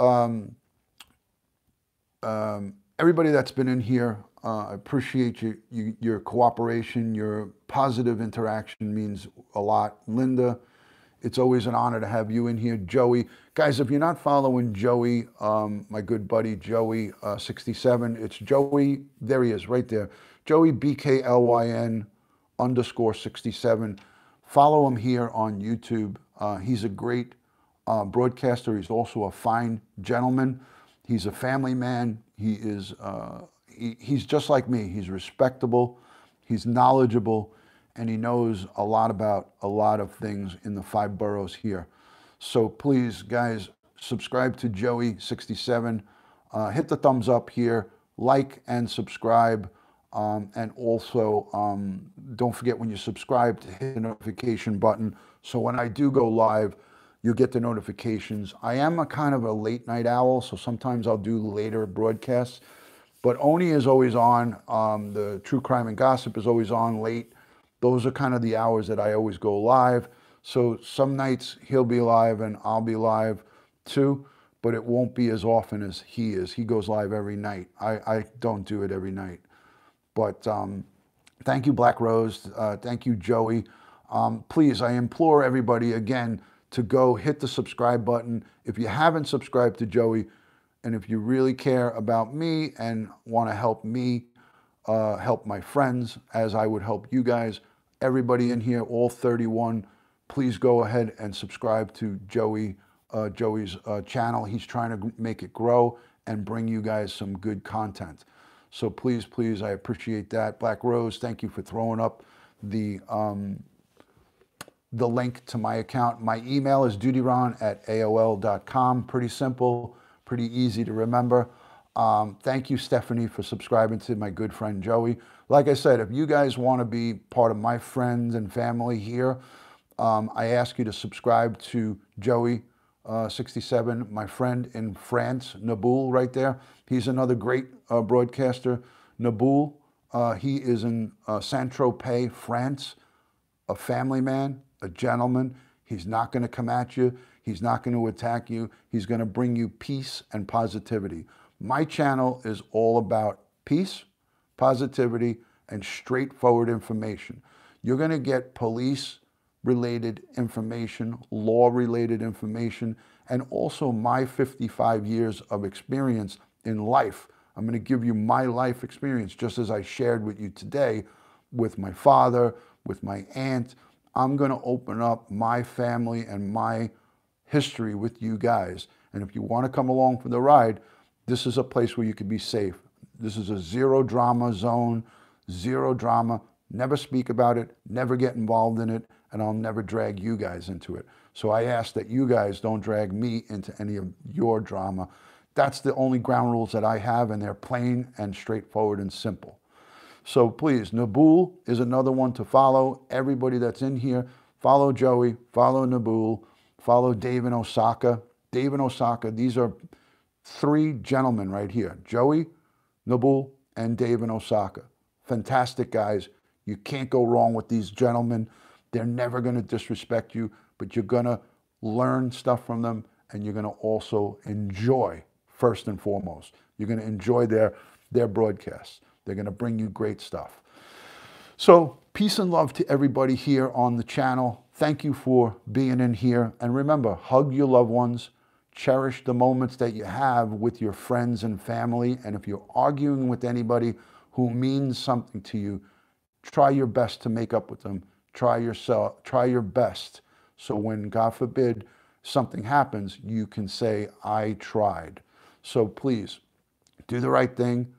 everybody that's been in here, I appreciate your cooperation. Your positive interaction means a lot. Linda, it's always an honor to have you in here. Joey, guys, if you're not following Joey, my good buddy Joey 67, it's Joey, there he is right there, Joey BKLYN _ 67. Follow him here on YouTube. He's a great broadcaster. He's also a fine gentleman. He's a family man. He is he's just like me. He's respectable, he's knowledgeable, and he knows a lot about a lot of things in the 5 boroughs here. So please, guys, subscribe to Joey 67. Hit the thumbs up here, like and subscribe, and also don't forget when you subscribe to hit the notification button, so when I do go live, you'll get the notifications. I am a kind of a late night owl, so sometimes I'll do later broadcasts. But Oni is always on. The True Crime and Gossip is always on late. Those are kind of the hours that I always go live. So some nights he'll be live and I'll be live too, but it won't be as often as he is. He goes live every night. I don't do it every night. But thank you, Black Rose. Thank you, Joey. Please, I implore everybody again to go hit the subscribe button. If you haven't subscribed to Joey, and if you really care about me and want to help me help my friends as I would help you guys, everybody in here, all 31, please go ahead and subscribe to Joey's channel. He's trying to make it grow and bring you guys some good content. So please, please, I appreciate that. Black Rose, thank you for throwing up the link to my account. My email is dutyron@aol.com. Pretty simple, pretty easy to remember. Thank you, Stephanie, for subscribing to my good friend Joey. Like I said, if you guys want to be part of my friends and family here, I ask you to subscribe to Joey 67, my friend in France, Naboul, right there. He's another great broadcaster. Naboul, he is in Saint-Tropez, France, a family man, a gentleman. He's not going to come at you. He's not going to attack you. He's going to bring you peace and positivity. My channel is all about peace, positivity, and straightforward information. You're going to get police-related information, law-related information, and also my 55 years of experience in life. I'm going to give you my life experience, just as I shared with you today with my father, with my aunt. I'm going to open up my family and my history with you guys. And if you want to come along for the ride, this is a place where you can be safe. This is a zero drama zone, zero drama. Never speak about it, never get involved in it, and I'll never drag you guys into it. So I ask that you guys don't drag me into any of your drama. That's the only ground rules that I have, and they're plain and straightforward and simple. So please, Naboul is another one to follow. Everybody that's in here, follow Joey, follow Naboul, follow Dave and Osaka. Dave and Osaka, these are 3 gentlemen right here. Joey, Naboul, and Dave and Osaka. Fantastic guys. You can't go wrong with these gentlemen. They're never going to disrespect you, but you're going to learn stuff from them, and you're going to also enjoy, first and foremost. You're going to enjoy their broadcasts. They're going to bring you great stuff. So peace and love to everybody here on the channel. Thank you for being in here. And remember, hug your loved ones. Cherish the moments that you have with your friends and family. And if you're arguing with anybody who means something to you, try your best to make up with them. Try your best So when, God forbid, something happens, you can say, I tried. So please, do the right thing.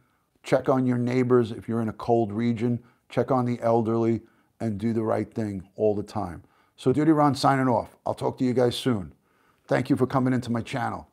Check on your neighbors if you're in a cold region. Check on the elderly and do the right thing all the time. So Duty Ron signing off. I'll talk to you guys soon. Thank you for coming into my channel.